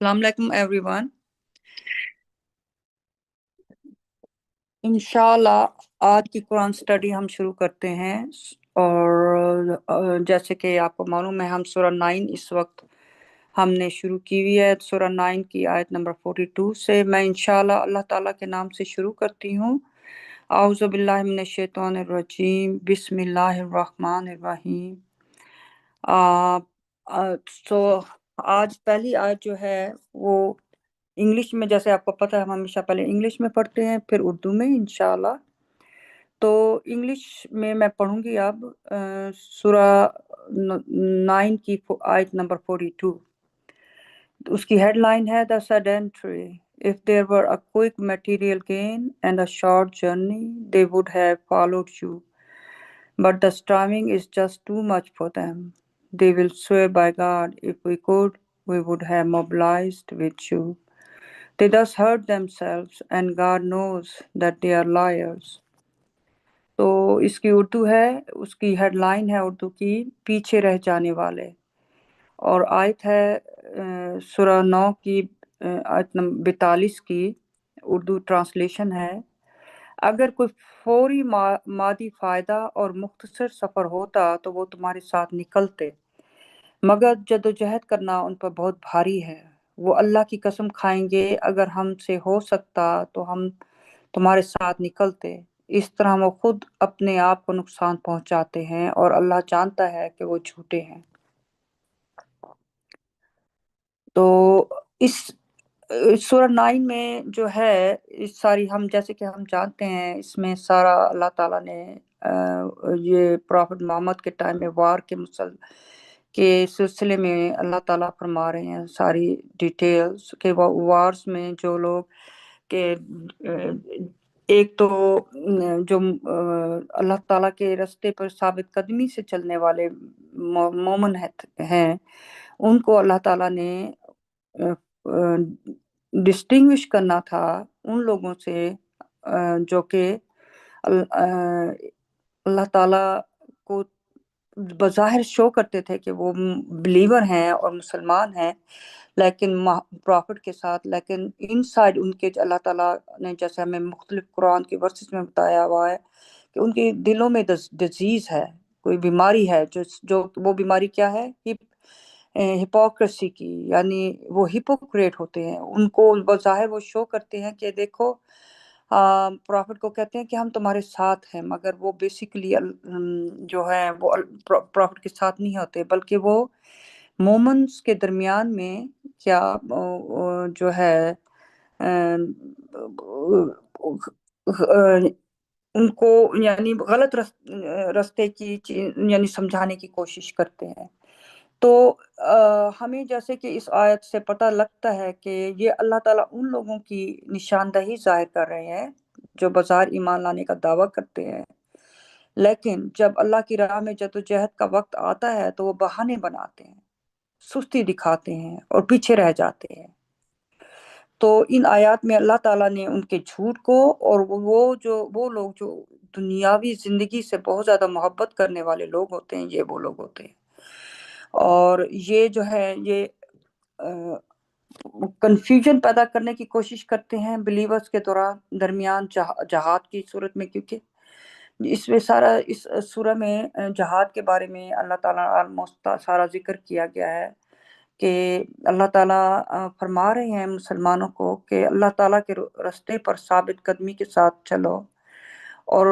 السلام علیکم every one. انشاءاللہ آج کی قرآن سٹڈی ہم شروع کرتے ہیں، اور جیسے کہ آپ کو معلوم ہے ہم سورہ 9 اس وقت ہم نے شروع کی ہوئی ہے۔ سورہ 9 کی آیت نمبر 42 سے میں انشاءاللہ اللہ تعالیٰ کے نام سے شروع کرتی ہوں۔ اعوذ باللہ من الشیطان الرجیم، بسم اللہ الرحمن الرحیم۔ سو آج پہلی آیت جو ہے وہ انگلش میں، جیسے آپ کو پتہ ہے ہم ہمیشہ پہلے انگلش میں پڑھتے ہیں پھر اردو میں انشاءاللہ۔ تو انگلش میں پڑھوں گی اب سورہ 9 کی آیت نمبر 42۔ اس کی ہیڈ لائن ہے The sedentary. If there were a quick material gain and a short journey, they would have followed you. But the starving is just too much for them. They will swear by God, if we could, we would have mobilized with you. They thus hurt themselves, and God knows that they are liars. تو اس کی اردو ہے، اس کی head line ہے اردو کی پیچھے رہ جانے والے، اور آیت ہے سورہ 9 کی آیت نمبر 42 کی اردو ٹرانسلیشن ہے۔ اگر کوئی فوری مادی فائدہ اور مختصر سفر ہوتا تو وہ تمہارے ساتھ نکلتے، مگر جدوجہد کرنا ان پر بہت بھاری ہے۔ وہ اللہ کی قسم کھائیں گے اگر ہم سے ہو سکتا تو ہم تمہارے ساتھ نکلتے، اس طرح وہ خود اپنے آپ کو نقصان پہنچاتے ہیں اور اللہ جانتا ہے کہ وہ جھوٹے ہیں۔ تو اس سورہ 9 میں جو ہے اس ساری ہم جیسے کہ ہم جانتے ہیں اس میں سارا اللہ تعالیٰ نے یہ پرافٹ محمد کے ٹائم میں وار کے سلسلے میں اللہ تعالیٰ فرما رہے ہیں ساری ڈیٹیلز کہ وارز میں جو لوگ کہ ایک تو جو اللہ تعالیٰ کے راستے پر ثابت قدمی سے چلنے والے مومن ہیں، ان کو اللہ تعالیٰ نے ڈسٹنگوش کرنا تھا ان لوگوں سے جو کہ اللہ تعالیٰ کو بظاہر شو کرتے تھے کہ وہ بلیور ہیں اور مسلمان ہیں، لیکن پرافٹ کے ساتھ، لیکن ان سائڈ ان کے اللہ تعالیٰ نے جیسے ہمیں مختلف قرآن کے ورسز میں بتایا ہوا ہے کہ ان کے دلوں میں ڈیزیز ہے، کوئی بیماری ہے، جو وہ بیماری کیا ہے؟ ہپوکریسی کی، یعنی وہ ہپوکریٹ ہوتے ہیں، ان کو بظاہر وہ شو کرتے ہیں کہ دیکھو پرافٹ کو کہتے ہیں کہ ہم تمہارے ساتھ ہیں، مگر وہ بیسیکلی جو ہے وہ پرافٹ کے ساتھ نہیں ہوتے، بلکہ وہ مومنز کے درمیان میں کیا جو ہے ان کو یعنی غلط راستے کی یعنی سمجھانے کی کوشش کرتے ہیں۔ تو ہمیں جیسے کہ اس آیت سے پتہ لگتا ہے کہ یہ اللہ تعالیٰ ان لوگوں کی نشاندہی ظاہر کر رہے ہیں جو بظاہر ایمان لانے کا دعویٰ کرتے ہیں، لیکن جب اللہ کی راہ میں جدوجہد کا وقت آتا ہے تو وہ بہانے بناتے ہیں، سستی دکھاتے ہیں اور پیچھے رہ جاتے ہیں۔ تو ان آیات میں اللہ تعالیٰ نے ان کے جھوٹ کو اور وہ لوگ جو دنیاوی زندگی سے بہت زیادہ محبت کرنے والے لوگ ہوتے ہیں، یہ وہ لوگ ہوتے ہیں، اور یہ جو ہے یہ کنفیوژن پیدا کرنے کی کوشش کرتے ہیں بلیورز کے درمیان جہاد کی صورت میں، کیونکہ اس میں اس سورہ میں جہاد کے بارے میں اللہ تعالیٰ آلموسٹ سارا ذکر کیا گیا ہے کہ اللہ تعالیٰ فرما رہے ہیں مسلمانوں کو کہ اللہ تعالیٰ کے راستے پر ثابت قدمی کے ساتھ چلو اور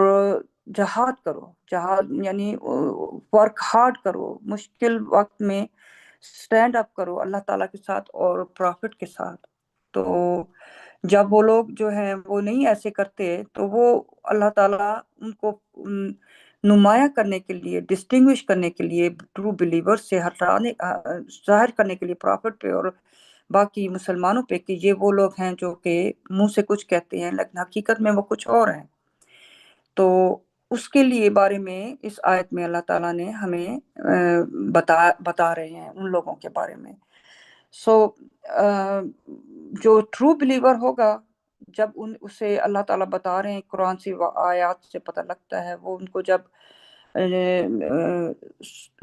جہاد کرو، جہاد یعنی ورک ہارڈ کرو، مشکل وقت میں سٹینڈ اپ کرو اللہ تعالیٰ کے ساتھ اور پرافٹ کے ساتھ۔ تو جب وہ لوگ جو ہیں وہ نہیں ایسے کرتے تو وہ اللہ تعالیٰ ان کو نمایاں کرنے کے لیے، ڈسٹنگوش کرنے کے لیے ٹرو بلیور سے ہٹانے، ظاہر کرنے کے لیے پرافٹ پہ اور باقی مسلمانوں پہ کہ یہ وہ لوگ ہیں جو کہ منہ سے کچھ کہتے ہیں لیکن حقیقت میں وہ کچھ اور ہیں۔ تو اس کے لیے بارے میں اس آیت میں اللہ تعالیٰ نے ہمیں بتا رہے ہیں ان لوگوں کے بارے میں۔ جو ٹرو بلیور ہوگا، جب اسے اللہ تعالیٰ بتا رہے ہیں، قرآن سی آیات سے پتہ لگتا ہے، وہ ان کو جب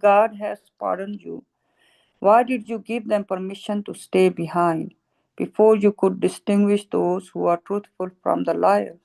God has pardoned you. Why did you give them permission to stay behind before you could distinguish those who are truthful from the liars?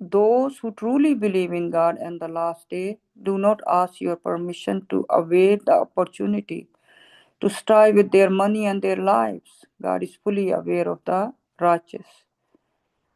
Those who truly believe in God and the last day do not ask your permission to await the opportunity to strive with their money and their lives. God is fully aware of the righteous.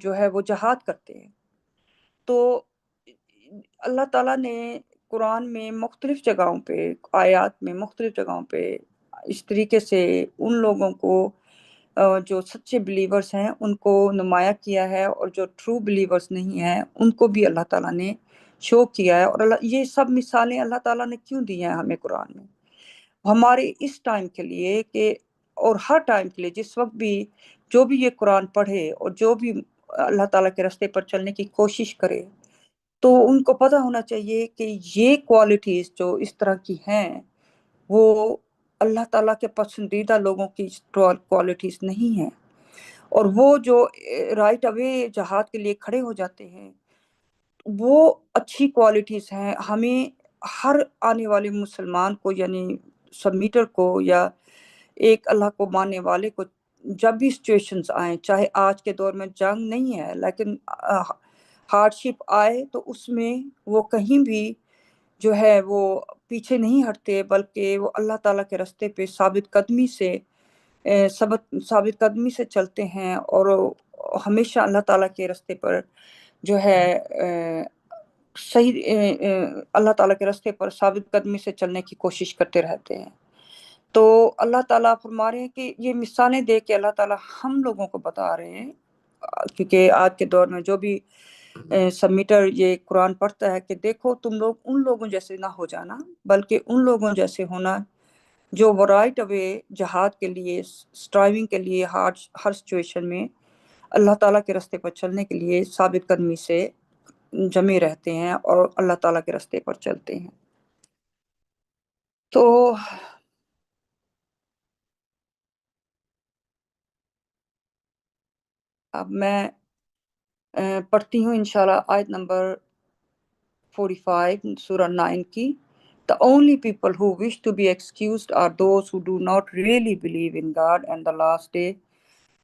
جو ہے وہ جہاد کرتے ہیں. تو اللہ تعالیٰ نے قرآن میں مختلف جگہوں پہ، آیات میں مختلف جگہوں پہ اس طریقے سے ان لوگوں کو جو سچے بلیورز ہیں ان کو نمایاں کیا ہے، اور جو ٹرو بلیورز نہیں ہیں ان کو بھی اللہ تعالیٰ نے شو کیا ہے. اور یہ سب مثالیں اللہ تعالیٰ نے کیوں دی ہیں ہمیں قرآن میں؟ ہمارے اس ٹائم کے لیے کہ، اور ہر ٹائم کے لیے جس وقت بھی جو بھی یہ قرآن پڑھے اور جو بھی اللہ تعالیٰ کے راستے پر چلنے کی کوشش کرے، تو ان کو پتہ ہونا چاہیے کہ یہ کوالٹیز جو اس طرح کی ہیں وہ اللہ تعالیٰ کے پسندیدہ لوگوں کی کوالٹیز نہیں ہیں. اور وہ جو رائٹ اوے جہاد کے لیے کھڑے ہو جاتے ہیں وہ اچھی کوالٹیز ہیں. ہمیں ہر آنے والے مسلمان کو، یعنی سبمیٹر کو یا ایک اللہ کو ماننے والے کو، جب بھی سچویشنز آئیں، چاہے آج کے دور میں جنگ نہیں ہے لیکن ہارڈ شپ آئے، تو اس میں وہ کہیں بھی جو ہے وہ پیچھے نہیں ہٹتے، بلکہ وہ اللہ تعالیٰ کے راستے پہ ثابت قدمی سے چلتے ہیں، اور ہمیشہ اللہ تعالیٰ کے راستے پر جو ہے اللہ تعالیٰ کے راستے پر ثابت قدمی سے چلنے کی کوشش کرتے رہتے ہیں. تو اللہ تعالیٰ فرما رہے ہیں کہ یہ مثالیں دے کے اللہ تعالیٰ ہم لوگوں کو بتا رہے ہیں، کیونکہ آج کے دور میں جو بھی سبمیٹر یہ قرآن پڑھتا ہے کہ دیکھو تم لوگ ان لوگوں جیسے نہ ہو جانا، بلکہ ان لوگوں جیسے ہونا جو وہ رائٹ اوے جہاد کے لیے، اسٹرائیونگ کے لیے، ہر سچویشن میں اللہ تعالیٰ کے راستے پر چلنے کے لیے ثابت قدمی سے جمے رہتے ہیں اور اللہ تعالیٰ کے راستے پر چلتے ہیں. تو اب میں پڑھتی ہوں انشاءاللہ آیت نمبر 45 سورہ 9 کی. The only people who wish to be excused are those who do not really believe in God and the last day.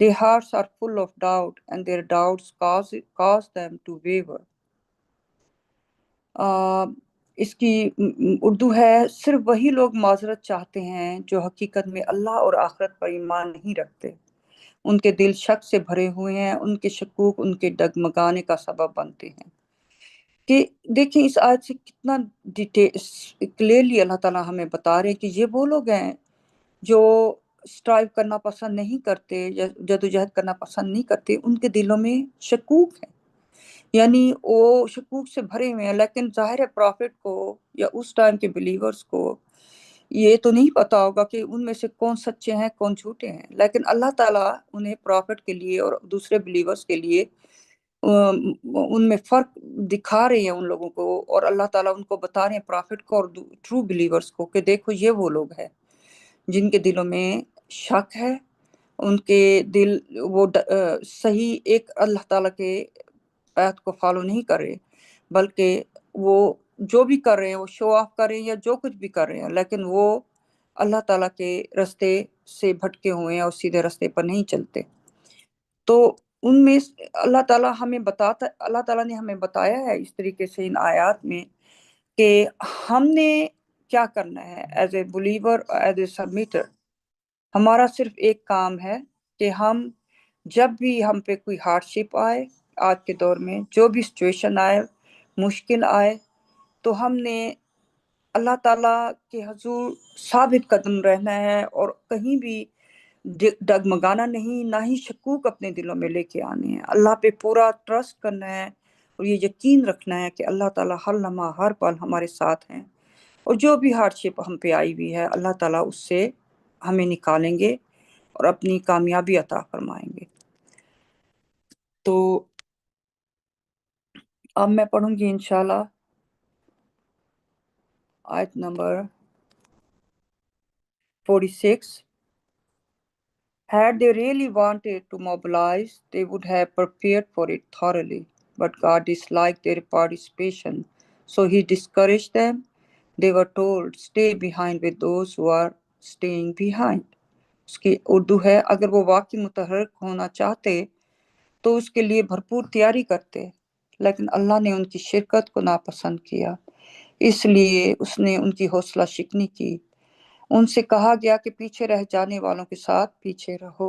Their hearts are full of doubt and their doubts cause them to waver. اس کی اردو ہے: صرف وہی لوگ معذرت چاہتے ہیں جو حقیقت میں اللہ اور آخرت پر ایمان نہیں رکھتے. ان کے دل شک سے بھرے ہوئے ہیں، ان کے شکوک ان کے ڈگمگانے کا سبب بنتے ہیں. کہ دیکھیں اس آیت سے کتنا کلیئرلی اللہ تعالیٰ ہمیں بتا رہے ہیں کہ یہ وہ لوگ ہیں جو اسٹرائیو کرنا پسند نہیں کرتے، جدوجہد کرنا پسند نہیں کرتے. ان کے دلوں میں شکوک ہے، یعنی وہ شکوک سے بھرے ہوئے ہیں. لیکن ظاہر ہے پرافٹ کو یا اس ٹائم کے بلیورز کو یہ تو نہیں پتا ہوگا کہ ان میں سے کون سچے ہیں کون جھوٹے ہیں. لیکن اللہ تعالیٰ انہیں پرافٹ کے لیے اور دوسرے بلیورز کے لیے ان میں فرق دکھا رہے ہیں ان لوگوں کو، اور اللہ تعالیٰ ان کو بتا رہے ہیں پرافٹ کو اور ٹرو بلیورز کو کہ دیکھو یہ وہ لوگ ہیں جن کے دلوں میں شک ہے، ان کے دل وہ صحیح ایک اللہ تعالیٰ کے آیت کو فالو نہیں کر رہے، بلکہ وہ جو بھی کر رہے ہیں وہ شو آف کر رہے ہیں یا جو کچھ بھی کر رہے ہیں، لیکن وہ اللہ تعالیٰ کے راستے سے بھٹکے ہوئے ہیں اور سیدھے راستے پر نہیں چلتے. تو ان میں اللہ تعالیٰ نے ہمیں بتایا ہے اس طریقے سے ان آیات میں کہ ہم نے کیا کرنا ہے as a believer, as a submitter. ہمارا صرف ایک کام ہے کہ ہم جب بھی ہم پہ کوئی ہارڈ شپ آئے، آج کے دور میں جو بھی سچویشن آئے، مشکل آئے، تو ہم نے اللہ تعالیٰ کے حضور ثابت قدم رہنا ہے اور کہیں بھی ڈگمگانا نہیں، نہ ہی شکوک اپنے دلوں میں لے کے آنے ہیں. اللہ پہ پورا ٹرسٹ کرنا ہے اور یہ یقین رکھنا ہے کہ اللہ تعالیٰ ہر لمحہ ہر پل ہمارے ساتھ ہیں، اور جو بھی ہارڈ شپ ہم پہ آئی ہوئی ہے اللہ تعالیٰ اس سے ہمیں نکالیں گے اور اپنی کامیابی عطا فرمائیں گے. تو اب میں پڑھوں گی انشاءاللہ آیت number 46. Had they really wanted to mobilize, they would have prepared for it thoroughly. But God disliked their participation, so He discouraged them. They were told, stay behind with those who are staying behind. اس کی اردو ہے: اگر وہ واقعی متحرک ہونا چاہتے تو اس کے لیے بھرپور تیاری کرتے، لیکن اللہ نے ان کی شرکت کو ناپسند کیا، اس لیے اس نے ان کی حوصلہ شکنی کی. ان سے کہا گیا کہ پیچھے رہ جانے والوں کے ساتھ پیچھے رہو.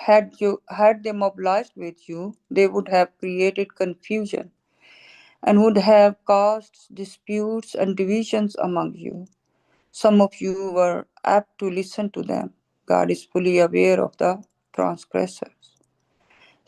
Had they mobilized with you, they would have created confusion and would have caused disputes and divisions among you. Some of you were apt to listen to them. God is fully aware of the transgressors.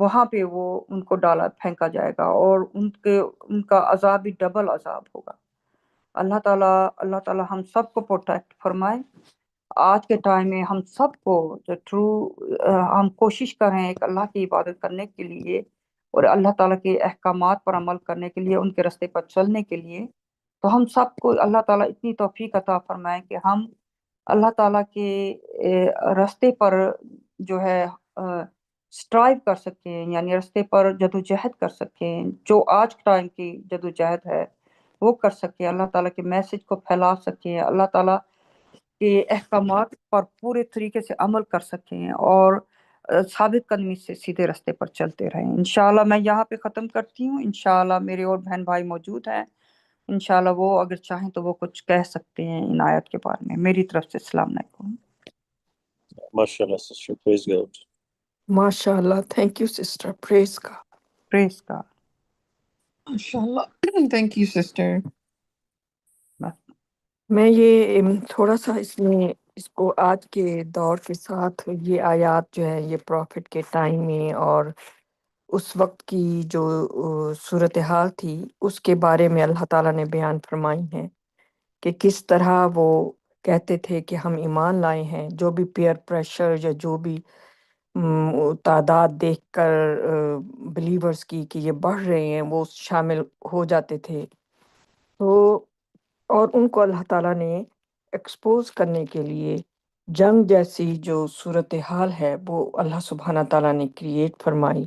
وہاں پہ وہ ان کو ڈالا پھینکا جائے گا، اور ان کا عذاب بھی ڈبل عذاب ہوگا۔ اللہ تعالیٰ ہم سب کو پروٹیکٹ فرمائے۔ آج کے ٹائم میں ہم سب کو جو ہم کوشش کر رہے ہیں ایک اللہ کی عبادت کرنے کے لیے اور اللہ تعالیٰ کے احکامات پر عمل کرنے کے لیے، ان کے راستے پر چلنے کے لیے، تو ہم سب کو اللہ تعالیٰ اتنی توفیق عطا فرمائے کہ ہم اللہ تعالیٰ کے راستے پر جو ہے اسٹرائیو کر سکیں، یعنی راستے پر جدوجہد کر سکیں، جو آج کے ٹائم کی جدوجہد ہے وہ کر سکیں، اللہ تعالیٰ کے میسج کو پھیلا سکیں، اللہ تعالیٰ کے احکامات پر پورے طریقے سے عمل کر سکیں، اور ثابت قدمی سے سیدھے راستے پر چلتے رہیں۔ انشاءاللہ میں یہاں پہ ختم کرتی ہوں۔ انشاءاللہ میرے اور بہن بھائی موجود ہیں، انشاءاللہ وہ اگر چاہیں تو وہ کچھ کہہ سکتے ہیں ان آیت کے بارے میں۔ میری طرف سے السلام علیکم۔ MashaAllah, sister. Praise God. MashaAllah. Thank you, sister. Praise God. پریز کا MashaAllah. Thank you, sister. بس۔ میں یہ تھوڑا سا اس کو آج کے دور کے ساتھ یہ آیات جو ہے یہ پروفٹ کے ٹائم میں اور اس وقت کی جو صورتحال تھی اس کے بارے میں اللہ تعالیٰ نے بیان فرمائی ہیں کہ کس طرح وہ کہتے تھے کہ ہم ایمان لائے ہیں، جو بھی پیئر پریشر یا جو بھی تعداد دیکھ کر بلیورز کی کہ یہ بڑھ رہے ہیں وہ شامل ہو جاتے تھے، تو اور ان کو اللہ تعالیٰ نے ایکسپوز کرنے کے لیے جنگ جیسی جو صورتحال ہے وہ اللہ سبحانہ تعالیٰ نے کریٹ فرمائی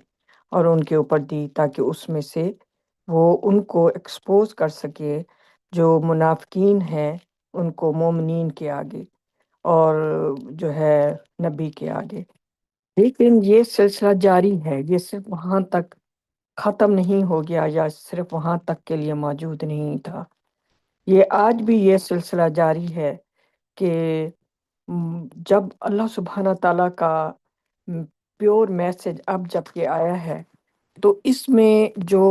اور ان کے اوپر دی، تاکہ اس میں سے وہ ان کو ایکسپوز کر سکے جو منافقین ہیں ان کو مومنین کے آگے اور جو ہے نبی کے آگے۔ لیکن یہ سلسلہ جاری ہے، یہ صرف وہاں تک ختم نہیں ہو گیا یا صرف وہاں تک کے لیے موجود نہیں تھا، یہ آج بھی یہ سلسلہ جاری ہے کہ جب اللہ سبحانہ تعالیٰ کا پیور میسج اب جب یہ آیا ہے تو اس میں جو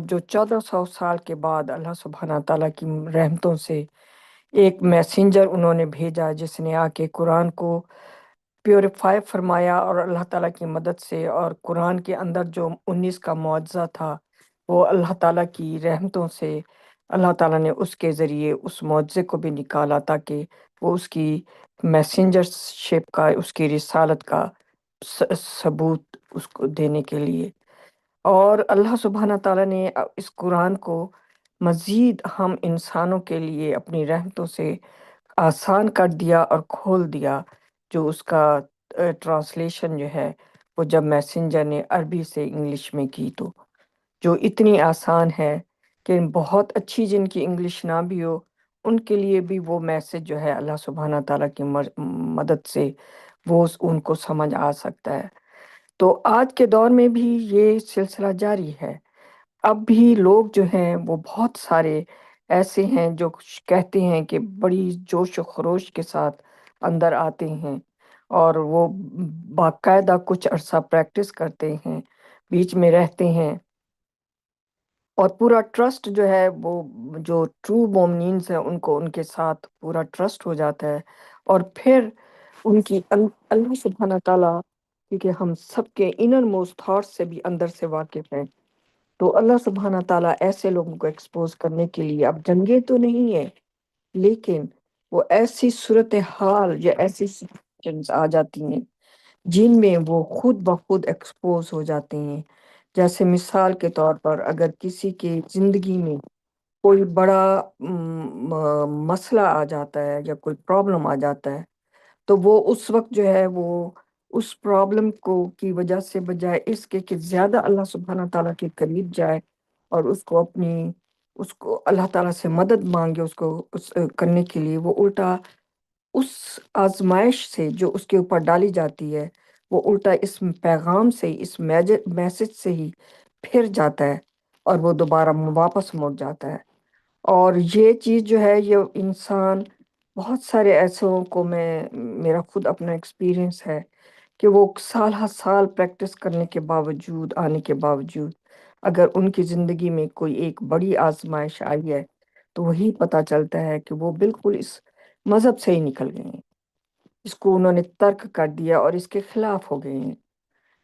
1400 سال کے بعد اللہ سبحانہ تعالیٰ کی رحمتوں سے ایک میسنجر انہوں نے بھیجا جس نے آ کے قرآن کو پیوریفائی فرمایا، اور اللہ تعالیٰ کی مدد سے، اور قرآن کے اندر جو 19 کا معجزہ تھا وہ اللہ تعالیٰ کی رحمتوں سے اللہ تعالیٰ نے اس کے ذریعے اس معجزے کو بھی نکالا تاکہ وہ اس کی میسنجر شپ کا، اس کی رسالت کا ثبوت اس کو دینے کے لیے۔ اور اللہ سبحانہ تعالیٰ نے اس قرآن کو مزید ہم انسانوں کے لیے اپنی رحمتوں سے آسان کر دیا اور کھول دیا، جو اس کا ٹرانسلیشن جو ہے وہ جب میسنجر نے عربی سے انگلش میں کی تو جو اتنی آسان ہے کہ بہت اچھی جن کی انگلش نہ بھی ہو ان کے لیے بھی وہ میسج جو ہے اللہ سبحانہ تعالیٰ کی مدد سے وہ ان کو سمجھ آ سکتا ہے۔ تو آج کے دور میں بھی یہ سلسلہ جاری ہے، اب بھی لوگ جو ہیں وہ بہت سارے ایسے ہیں جو کہتے ہیں کہ بڑی جوش و خروش کے ساتھ اندر آتے ہیں اور وہ باقاعدہ کچھ عرصہ پریکٹس کرتے ہیں، بیچ میں رہتے ہیں، اور پورا ٹرسٹ جو ہے وہ جو ٹرو مومنینز ہیں ان کو ان کے ساتھ پورا ٹرسٹ ہو جاتا ہے، اور پھر ان کی اللہ سبحانہ تعالیٰ کیونکہ ہم سب کے انر موسٹ تھاٹ سے بھی اندر سے واقف ہیں، تو اللہ سبحانہ تعالیٰ ایسے لوگوں کو ایکسپوز کرنے کے لیے اب جنگیں تو نہیں ہے لیکن وہ ایسی صورتحال یا ایسی سچویشنز آ جاتی ہیں جن میں وہ خود بخود ایکسپوز ہو جاتے ہیں۔ جیسے مثال کے طور پر اگر کسی کی زندگی میں کوئی بڑا مسئلہ آ جاتا ہے یا کوئی پرابلم آ جاتا ہے تو وہ اس وقت جو ہے وہ اس پرابلم کو کی وجہ سے بجائے اس کے کہ زیادہ اللہ سبحانہ تعالیٰ کے قریب جائے اور اس کو اللہ تعالیٰ سے مدد مانگے اس کو کرنے کے لیے، وہ الٹا اس آزمائش سے جو اس کے اوپر ڈالی جاتی ہے وہ الٹا اس پیغام سے، اس میسج سے ہی پھر جاتا ہے اور وہ دوبارہ واپس مڑ جاتا ہے۔ اور یہ چیز جو ہے یہ انسان بہت سارے ایسوں کو میرا خود اپنا ایکسپیرینس ہے کہ وہ سال ہر سال پریکٹس کرنے کے باوجود آنے کے باوجود اگر ان کی زندگی میں کوئی ایک بڑی آزمائش آئی ہے تو وہی پتہ چلتا ہے کہ وہ بالکل اس مذہب سے ہی نکل گئے ہیں، اس کو انہوں نے ترک کر دیا اور اس کے خلاف ہو گئے ہیں۔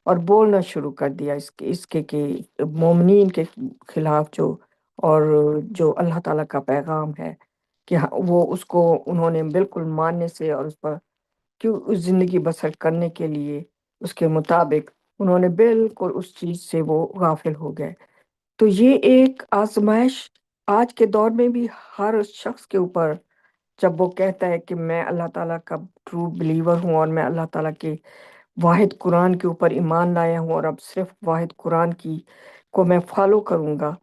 اور بولنا شروع کر دیا اس کے کہ مومنین کے خلاف اور جو اللہ تعالیٰ کا پیغام ہے کہ وہ اس کو انہوں نے بالکل ماننے سے اور اس پر کیوں اس زندگی بسر کرنے کے لیے اس کے مطابق انہوں نے بالکل اس چیز سے وہ غافل ہو گئے. تو یہ ایک آزمائش آج کے دور میں بھی ہر شخص کے اوپر، جب وہ کہتا ہے کہ میں اللہ تعالیٰ کا ٹرو بلیور ہوں اور میں اللہ تعالیٰ کے واحد قرآن کے اوپر ایمان لایا ہوں اور اب صرف واحد قرآن کو میں فالو کروں گا،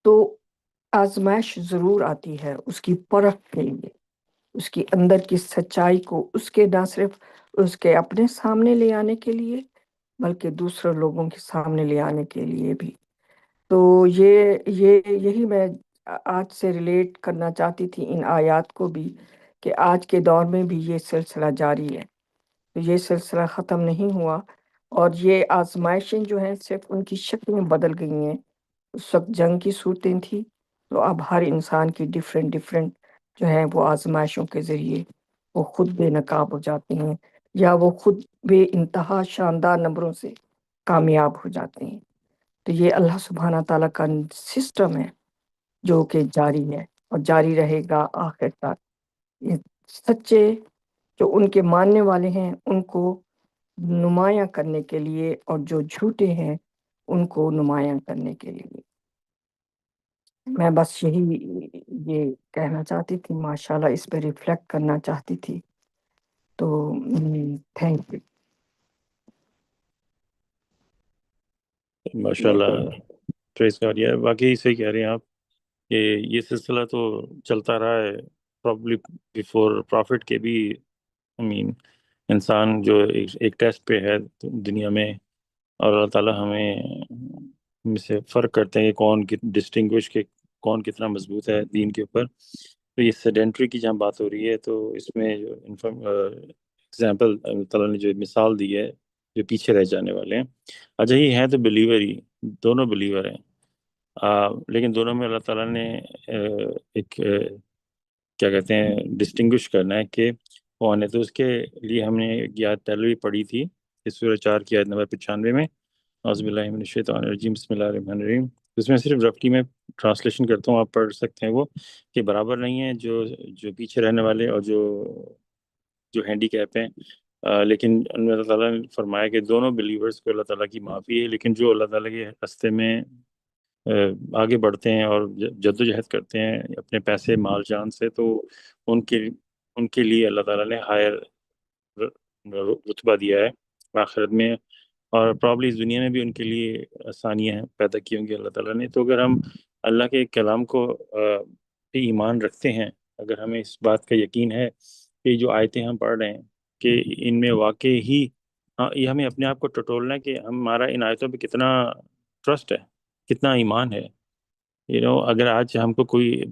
تو آزمائش ضرور آتی ہے اس کی پرکھ کے لیے، اس کی اندر کی سچائی کو اس کے نہ صرف اس کے اپنے سامنے لے آنے کے لیے بلکہ دوسرے لوگوں کے سامنے لے آنے کے لیے بھی. تو یہی میں آج سے ریلیٹ کرنا چاہتی تھی ان آیات کو بھی، کہ آج کے دور میں بھی یہ سلسلہ جاری ہے، تو یہ سلسلہ ختم نہیں ہوا، اور یہ آزمائشیں جو ہیں صرف ان کی شکلیں بدل گئی ہیں. اس وقت جنگ کی صورتیں تھی، تو اب ہر انسان کی ڈیفرنٹ جو ہیں وہ آزمائشوں کے ذریعے وہ خود بے نقاب ہو جاتے ہیں، یا وہ خود بے انتہا شاندار نمبروں سے کامیاب ہو جاتے ہیں. تو یہ اللہ سبحانہ تعالیٰ کا سسٹم ہے جو کہ جاری ہے اور جاری رہے گا آخر تک. یہ سچے جو ان کے ماننے والے ہیں ان کو نمایاں کرنے کے لیے، اور جو جھوٹے ہیں ان کو نمایاں کرنے کے لیے. میں بس یہ کہنا چاہتی تھی، ماشاءاللہ اس پہ ریفلیکٹ کرنا چاہتی تھی. تو تھینک یو. ماشاءاللہ پریز گاڈ. یہ واقعی صحیح کہہ رہے ہیں آپ کہ یہ سلسلہ تو چلتا رہا ہے پرابلی بیفور پرافٹ کے بھی. انسان جو ایک ٹیسٹ پہ ہے دنیا میں، اور اللہ تعالیٰ ہمیں سے فرق کرتے ہیں کہ کون ڈسٹنگوش کے کون کتنا مضبوط ہے دین کے اوپر. تو یہ سیڈنٹری کی جہاں بات ہو رہی ہے، تو اس میں جو ایگزامپل اللہ تعالیٰ نے جو مثال دی ہے جو پیچھے رہ جانے والے ہیں، اچھا یہ ہیں تو بلیور ہی، دونوں بلیور ہیں، لیکن دونوں میں اللہ تعالیٰ نے ایک کیا کہتے ہیں ڈسٹنگوش کرنا ہے کہ کون ہے. تو اس کے لیے ہم نے یاد پہلے بھی پڑھی تھی اس سورہ 4 کی آیت نمبر 95 میں، اعوذ باللہ من الشیطان الرجیم بسم اللہ الرحمن الرحیم. اس میں صرف رفلی میں ٹرانسلیشن کرتا ہوں، آپ پڑھ سکتے ہیں وہ، کہ برابر نہیں ہے جو پیچھے رہنے والے اور جو ہینڈی کیپ ہیں. لیکن اللہ تعالیٰ نے فرمایا کہ دونوں بلیورز کو اللہ تعالیٰ کی معافی ہے، لیکن جو اللہ تعالیٰ کے راستے میں آگے بڑھتے ہیں اور جد و جہد کرتے ہیں اپنے پیسے مال جان سے، تو ان کے لیے اللہ تعالیٰ نے ہائر رتبہ دیا ہے آخرت میں، اور پرابلی اس دنیا میں بھی ان کے لیے آسانیاں پیدا کی ہوں گی اللہ تعالیٰ نے. تو اگر ہم اللہ کے کلام کو پہ ایمان رکھتے ہیں، اگر ہمیں اس بات کا یقین ہے کہ جو آیتیں ہم پڑھ رہے ہیں کہ ان میں واقع ہی یہ ہمیں اپنے آپ کو ٹٹولنا ہے کہ ہمارا ان آیتوں پہ کتنا ٹرسٹ ہے، کتنا ایمان ہے. اگر آج ہم کو کوئی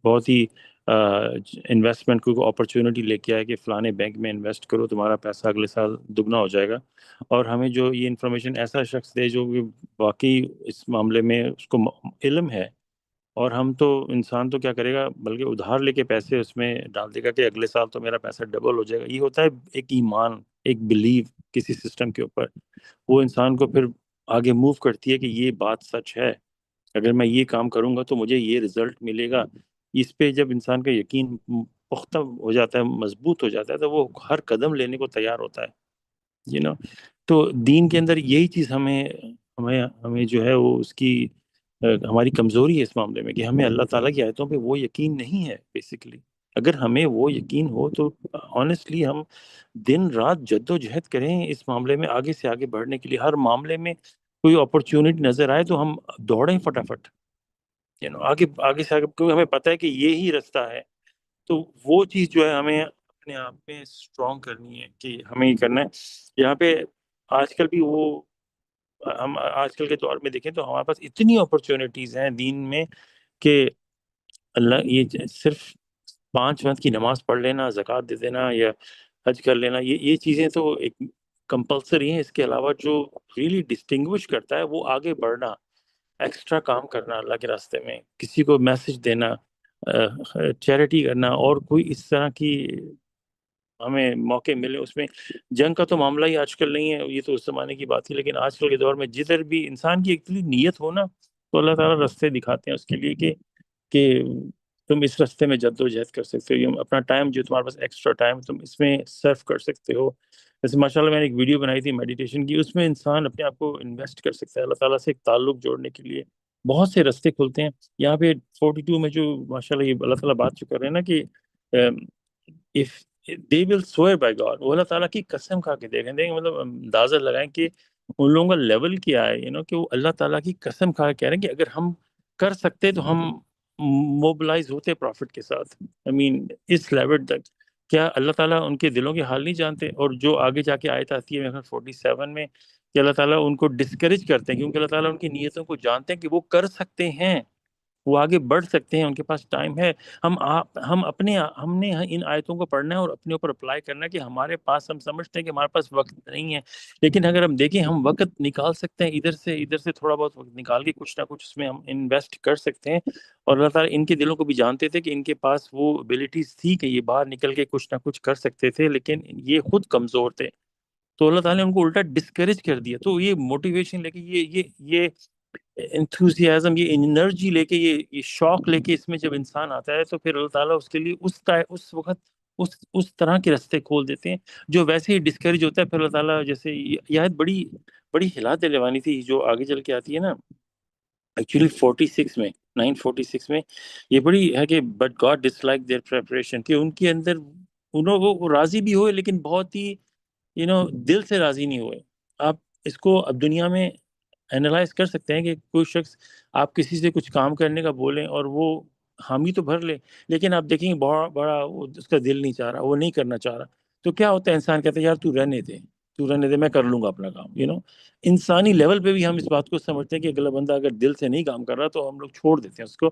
بہت ہی انویسٹمنٹ کو اپرچونٹی لے کے آئے کہ فلانے بینک میں انویسٹ کرو، تمہارا پیسہ اگلے سال دگنا ہو جائے گا، اور ہمیں جو یہ انفارمیشن ایسا شخص دے جو کہ واقعی اس معاملے میں اس کو علم ہے، اور ہم تو انسان تو کیا کرے گا بلکہ ادھار لے کے پیسے اس میں ڈال دے گا کہ اگلے سال تو میرا پیسہ ڈبل ہو جائے گا. یہ ہوتا ہے ایک ایمان، ایک بلیو کسی سسٹم کے اوپر. وہ انسان کو پھر آگے موو کرتی ہے کہ یہ بات سچ ہے، اگر میں یہ کام کروں گا تو مجھے یہ رزلٹ ملے گا. اس پہ جب انسان کا یقین پختہ ہو جاتا ہے، مضبوط ہو جاتا ہے، تو وہ ہر قدم لینے کو تیار ہوتا ہے. تو دین کے اندر یہی چیز ہمیں جو ہے وہ اس کی ہماری کمزوری ہے اس معاملے میں، کہ ہمیں اللہ تعالیٰ کی آیتوں پہ وہ یقین نہیں ہے بیسیکلی. اگر ہمیں وہ یقین ہو تو آنیسٹلی ہم دن رات جد و جہد کریں اس معاملے میں آگے سے آگے بڑھنے کے لیے. ہر معاملے میں کوئی اپرچونٹی نظر آئے تو ہم دوڑیں فٹافٹ آگے سے آگے، کیونکہ ہمیں پتہ ہے کہ یہی رستہ ہے. تو وہ چیز جو ہے ہمیں اپنے آپ میں اسٹرانگ کرنی ہے کہ ہمیں یہ کرنا ہے. یہاں پہ آج کل بھی ہم آج کل کے دور میں دیکھیں تو ہمارے پاس اتنی اپرچونٹیز ہیں دین میں کہ اللہ یہ صرف 5 وقت کی نماز پڑھ لینا، زکوٰۃ دے دینا یا حج کر لینا، یہ چیزیں تو ایک کمپلسری ہیں. اس کے علاوہ جو ریئلی ڈسٹنگوش کرتا ہے وہ آگے بڑھنا، ایکسٹرا کام کرنا اللہ کے راستے میں، کسی کو میسج دینا، چیریٹی کرنا، اور کوئی اس طرح کی ہمیں موقع ملے اس میں. جنگ کا تو معاملہ ہی آج کل نہیں ہے, یہ تو اس زمانے کی بات تھی, لیکن آج کل کے دور میں جدھر بھی انسان کی ایکچولی نیت ہو نا, تو اللہ تعالیٰ راستے دکھاتے ہیں اس کے لیے کہ تم اس راستے میں جد و جہد کر سکتے ہو, اپنا ٹائم جو تمہارے پاس ایکسٹرا ٹائم تم اس میں سرف کر سکتے ہو. جیسے ماشاء اللہ میں نے ایک ویڈیو بنائی تھی میڈیٹیشن کی, اس میں انسان اپنے آپ کو انویسٹ کر سکتا ہے اللہ تعالیٰ سے ایک تعلق جوڑنے کے لیے. بہت سے راستے کھلتے ہیں. یہاں پہ 42 میں جو ماشاء اللہ یہ اللہ تعالیٰ بات جو کر رہے ہیں نا کہ if they will swear by God, وہ اللہ تعالیٰ کی قسم کھا کے دیکھیں مطلب اندازہ لگائیں کہ ان لوگوں کا لیول کیا ہے, کہ وہ اللہ تعالیٰ کی قسم کھا کے کہہ رہے ہیں کہ اگر ہم کر سکتے تو ہم موبلائز ہوتے پروفٹ کے ساتھ. اس لیول تک کیا اللہ تعالیٰ ان کے دلوں کے حال نہیں جانتے؟ اور جو آگے جا کے آیت آتی ہے 47 میں کہ اللہ تعالیٰ ان کو ڈسکریج کرتے ہیں کیونکہ اللہ تعالیٰ ان کی نیتوں کو جانتے ہیں کہ وہ کر سکتے ہیں, وہ آگے بڑھ سکتے ہیں, ان کے پاس ٹائم ہے. ہم نے ان آیتوں کو پڑھنا ہے اور اپنے اوپر اپلائی کرنا ہے کہ ہمارے پاس, ہم سمجھتے ہیں کہ ہمارے پاس وقت نہیں ہے, لیکن اگر ہم دیکھیں ہم وقت نکال سکتے ہیں, ادھر سے تھوڑا بہت وقت نکال کے کچھ نہ کچھ اس میں ہم انویسٹ کر سکتے ہیں. اور اللہ تعالیٰ ان کے دلوں کو بھی جانتے تھے کہ ان کے پاس وہ ابیلٹیز تھی کہ یہ باہر نکل کے کچھ نہ کچھ کر سکتے تھے, لیکن یہ خود کمزور تھے. تو اللہ تعالیٰ نے ان کو الٹا ڈسکریج کر دیا. تو یہ موٹیویشن لے کے یہ انتھوزیازم, یہ انرجی لے کے, یہ شوق لے کے اس میں جب انسان آتا ہے تو پھر اللہ تعالیٰ اس کے لیے اس وقت اس طرح کے راستے کھول دیتے ہیں جو ویسے ہی ڈسکریج ہوتا ہے. پھر اللہ تعالیٰ جیسے یہ آیت بڑی ہلا دلنے والی تھی جو آگے چل کے آتی ہے نا ایکچولی 946 میں یہ بڑی ہے کہ but God dislike their preparation, کہ ان کے اندر وہ راضی بھی ہوئے لیکن بہت ہی دل سے راضی نہیں ہوئے. آپ اس کو اب دنیا میں اینالائز کر سکتے ہیں کہ کوئی شخص آپ کسی سے کچھ کام کرنے کا بولیں اور وہ حامی تو بھر لے, لیکن آپ دیکھیں گے بڑا اس کا دل نہیں چاہ رہا, وہ نہیں کرنا چاہ رہا, تو کیا ہوتا ہے انسان کہتا ہے یار تو رہنے دے میں کر لوں گا اپنا کام. انسانی لیول پہ بھی ہم اس بات کو سمجھتے ہیں کہ اگلا بندہ اگر دل سے نہیں کام کر رہا تو ہم لوگ چھوڑ دیتے ہیں اس کو.